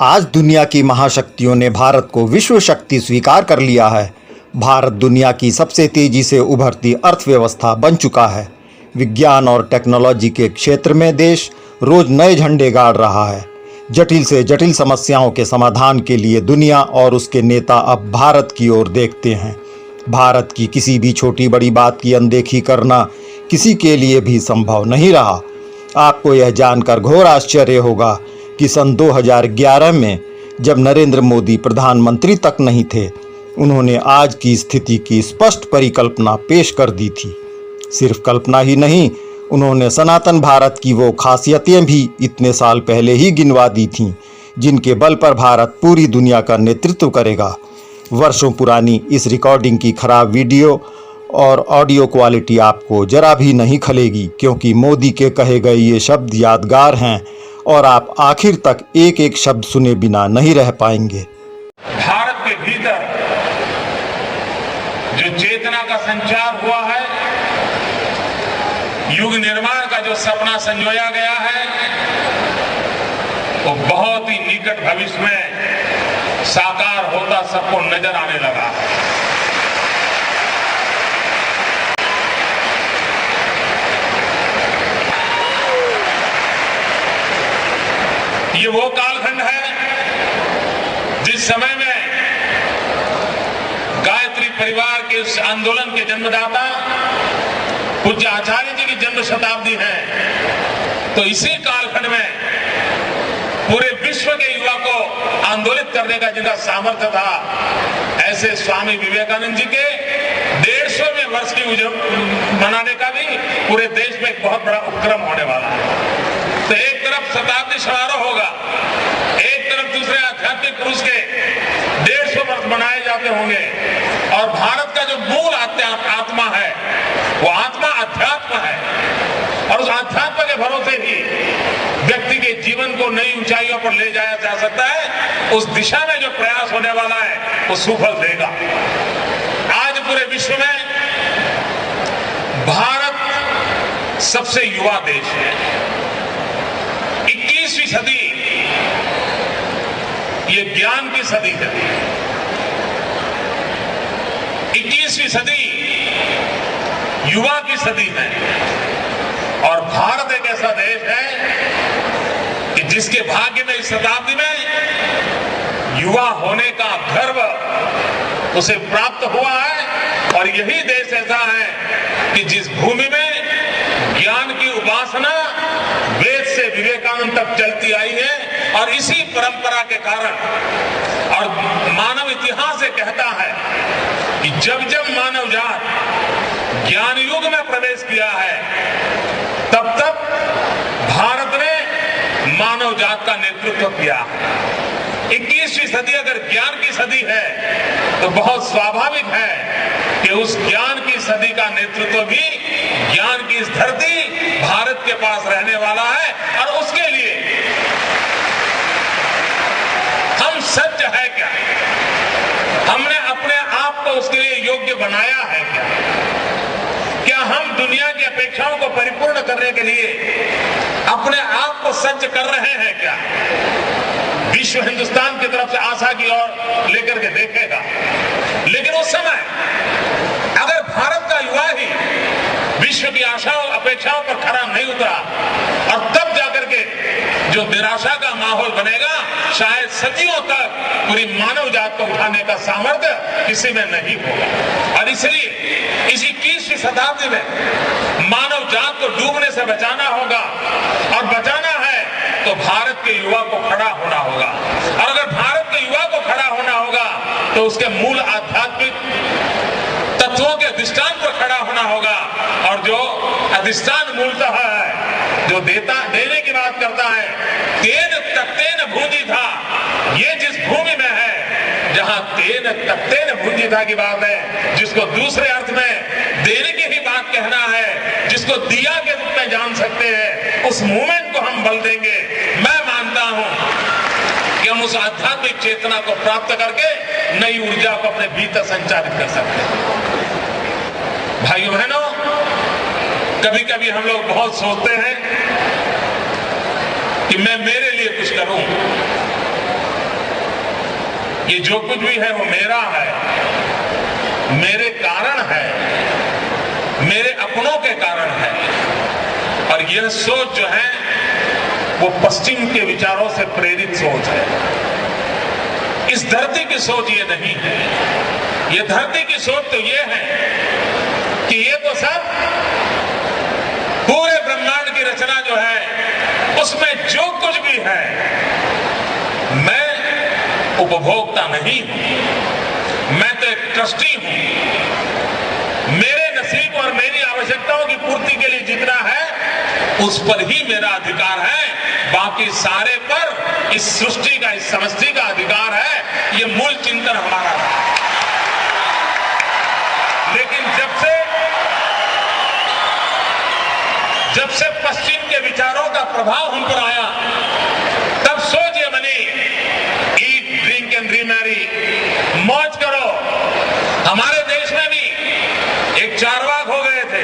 आज दुनिया की महाशक्तियों ने भारत को विश्व शक्ति स्वीकार कर लिया है। भारत दुनिया की सबसे तेजी से उभरती अर्थव्यवस्था बन चुका है। विज्ञान और टेक्नोलॉजी के क्षेत्र में देश रोज नए झंडे गाड़ रहा है। जटिल से जटिल समस्याओं के समाधान के लिए दुनिया और उसके नेता अब भारत की ओर देखते हैं। भारत की किसी भी छोटी बड़ी बात की अनदेखी करना किसी के लिए भी संभव नहीं रहा। आपको यह जानकर घोर आश्चर्य होगा कि सन 2011 में जब नरेंद्र मोदी प्रधानमंत्री तक नहीं थे, उन्होंने आज की स्थिति की स्पष्ट परिकल्पना पेश कर दी थी। सिर्फ कल्पना ही नहीं, उन्होंने सनातन भारत की वो खासियतें भी इतने साल पहले ही गिनवा दी थीं जिनके बल पर भारत पूरी दुनिया का नेतृत्व करेगा। वर्षों पुरानी इस रिकॉर्डिंग की खराब वीडियो और ऑडियो क्वालिटी आपको जरा भी नहीं खलेगी, क्योंकि मोदी के कहे गए ये शब्द यादगार हैं और आप आखिर तक एक एक शब्द सुने बिना नहीं रह पाएंगे। भारत के भीतर जो चेतना का संचार हुआ है, युग निर्माण का जो सपना संजोया गया है, वो बहुत ही निकट भविष्य में साकार होता सबको नजर आने लगा है। ये वो कालखंड है जिस समय में गायत्री परिवार के इस आंदोलन के जन्मदाता पूज्य आचार्य जी की जन्म शताब्दी है। तो इसी कालखंड में पूरे विश्व के युवा को आंदोलित करने का जिनका सामर्थ्य था, ऐसे स्वामी विवेकानंद जी के 150वें वर्ष की मनाने का भी पूरे देश में एक बहुत बड़ा उपक्रम होने वाला है। तो एक तरफ शताब्दी समारोह होगा, एक तरफ दूसरे आध्यात्मिक पुरुष के 150 वर्ष मनाए जाते होंगे, और भारत का जो मूल आत्मा है वो आत्मा अध्यात्म है, और उस अध्यात्म के भरोसे ही व्यक्ति के जीवन को नई ऊंचाइयों पर ले जाया जा सकता है। उस दिशा में जो प्रयास होने वाला है वो सुफल देगा। आज पूरे विश्व में भारत सबसे युवा देश है। 21वीं सदी ये ज्ञान की सदी है। 21वीं सदी युवा की सदी है, और भारत एक ऐसा देश है कि जिसके भाग्य में इस शताब्दी में युवा होने का गर्व उसे प्राप्त हुआ है। और यही देश ऐसा है कि जिस भूमि में ज्ञान की उपासना वेद से विवेकानंद तक चलती आई है, और इसी परंपरा के कारण, और मानव इतिहास से कहता है कि जब जब मानव जात ज्ञान युग में प्रवेश किया है, तब तब भारत ने मानव जात का नेतृत्व किया। 21वीं सदी अगर ज्ञान की सदी है तो बहुत स्वाभाविक है कि उस ज्ञान की सदी का नेतृत्व भी ज्ञान की इस धरती भारत के पास रहने वाला है। और उसके लिए हम सज्ज है क्या? हमने अपने आप को उसके लिए योग्य बनाया है क्या हम दुनिया की अपेक्षाओं को परिपूर्ण करने के लिए अपने आप को सज्ज कर रहे हैं क्या? विश्व हिंदुस्तान की तरफ से आशा की ओर लेकर के देखेगा, लेकिन उस समय अगर भारत का युवा ही विश्व की आशाओं अपेक्षाओं पर खरा नहीं उतरा, और तब जाकर के जो निराशा का माहौल बनेगा, शायद सदियों तक पूरी मानव जात को उठाने का सामर्थ्य किसी में नहीं होगा। और इसलिए इस 21वीं शताब्दी में मानव जात को डूबने से बचाना होगा, और बचाना है तो भारत के युवा को खड़ा होना होगा। और अगर भारत के युवा को खड़ा होना होगा तो उसके मूल आध्यात्मिक तत्वों के अधिष्ठान पर खड़ा होना होगा, और जो अधिष्ठान मूलतः है, जो देने की बात करता है, तेन तख्तेन भूंजी था, ये जिस भूमि में है जहां तेन तख्तेन भूंजी था की बात है, जिसको दूसरे अर्थ में देने की ही बात कहना है, जिसको दिया के रूप में जान सकते हैं, उस मूवमेंट को हम बल देंगे। मैं मानता हूं कि हम उस आध्यात्मिक चेतना को प्राप्त करके नई ऊर्जा को अपने भीतर संचारित कर सकते हैं। भाइयों बहनों, कभी कभी हम लोग बहुत सोचते हैं कि मैं मेरे लिए कुछ करूं, ये जो कुछ भी है वो मेरा है, मेरे कारण है, मेरे अपनों के कारण है। और यह सोच जो है वो पश्चिम के विचारों से प्रेरित सोच है। इस धरती की सोच ये नहीं है। ये धरती की सोच तो ये है कि ये तो सब पूरे ब्रह्मांड की रचना जो है उसमें जो कुछ भी है मैं उपभोक्ता नहीं हूं, मैं तो एक ट्रस्टी हूं। मेरे नसीब और मेरी आवश्यकताओं की पूर्ति के लिए जितना है उस पर ही मेरा अधिकार है, बाकी सारे पर इस सृष्टि का, इस समष्टि का अधिकार है। ये मूल चिंतन हमारा है। लेकिन जब से पश्चिम के विचारों का प्रभाव हम पर आया तब सोच ये बनी, ईट ड्रिंक एंड रीमैरी, मौज करो। हमारे देश में भी एक चारवाक हो गए थे,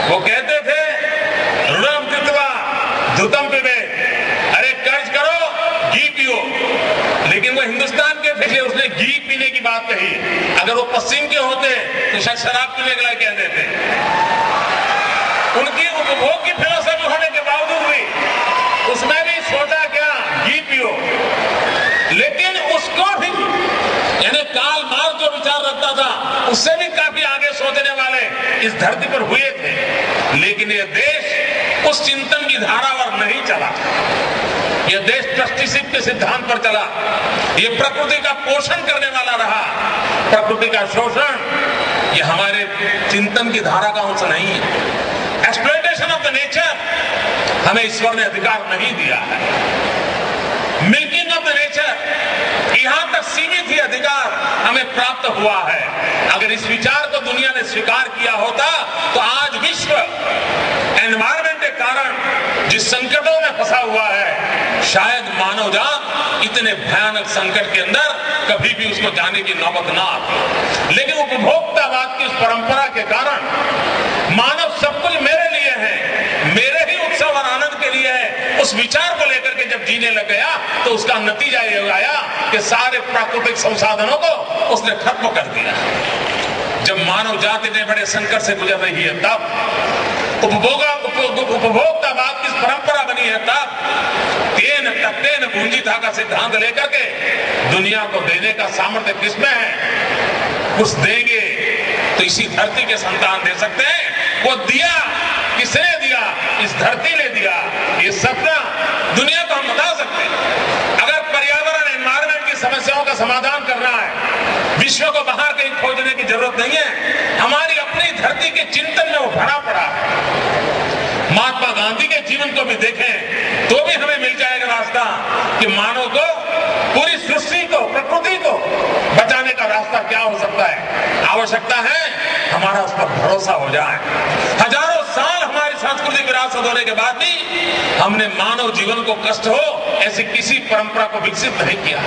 वो कहते थे ऋणम कृत्वा धृतम पिबेत, अरे कर्ज करो घी पियो। लेकिन वो हिंदुस्तान के थे, उसने घी पीने की बात कही। अगर वो पश्चिम के होते तो शायद शराब पीने के लिए कह देते। उनकी उपभोग की फिलोसफी होने के बावजूद भी उसमें भी सोचा क्या, घी पियो। लेकिन उसको भी यानी कार्ल मार्क्स जो विचार रखता था उससे भी काफी आगे सोचने वाले इस धरती पर हुए थे। लेकिन यह देश उस चिंतन की धारा पर नहीं चला। यह देश ट्रस्टीशिप के सिद्धांत पर चला। यह प्रकृति का पोषण करने वाला रहा। प्रकृति का शोषण यह हमारे चिंतन की धारा का अंश नहीं है। एक्सप्लॉयटेशन ऑफ द नेचर हमें ईश्वर ने अधिकार नहीं दिया है। मिल्किंग ऑफ द नेचर यहां तक सीमित ही अधिकार हमें प्राप्त हुआ है। अगर इस विचार को दुनिया ने स्वीकार किया होता तो आज विश्व एनवायरमेंट के कारण जिस संकटों में फंसा हुआ है, शायद मानव जात इतने भयानक संकट के अंदर कभी भी उसको जाने की नौबत ना आती। लेकिन उपभोक्तावाद की उस परंपरा के कारण मानव सब कुछ मेरे लिए है, मेरे ही उत्सव और आनंद के लिए है, उस विचार को लेकर के जब जीने लग गया तो उसका नतीजा ये आया कि सारे प्राकृतिक संसाधनों को उसने खत्म कर दिया। जब मानव जाति इतने बड़े संकट से गुजर रही है तब उपभोक्तावाद की परंपरा बनी है, तब तेन तत्तेन भुंजिता का सिद्धांत लेकर के दुनिया को देने का सामर्थ्य किसमें है? कुछ देंगे तो इसी धरती के संतान दे सकते हैं। वो दिया किसने दिया? इस धरती ने दिया। ये सपना दुनिया को हम बता सकते हैं। अगर पर्यावरण एनवायरमेंट की समस्याओं का समाधान करना है, विश्व को बाहर कहीं खोजने की जरूरत नहीं है। हमारी अपनी धरती के चिंतन में वो भरा पड़ा है। महात्मा गांधी के जीवन को भी देखें तो भी हमें मिल जाएगा रास्ता कि मानव को, पूरी सृष्टि को, प्रकृति को बचाने का रास्ता क्या हो सकता है। आवश्यकता है हमारा उस पर भरोसा हो जाए। हजारों साल हमारी सांस्कृतिक विरासत होने के बाद भी हमने मानव जीवन को कष्ट हो ऐसी किसी परंपरा को विकसित नहीं किया।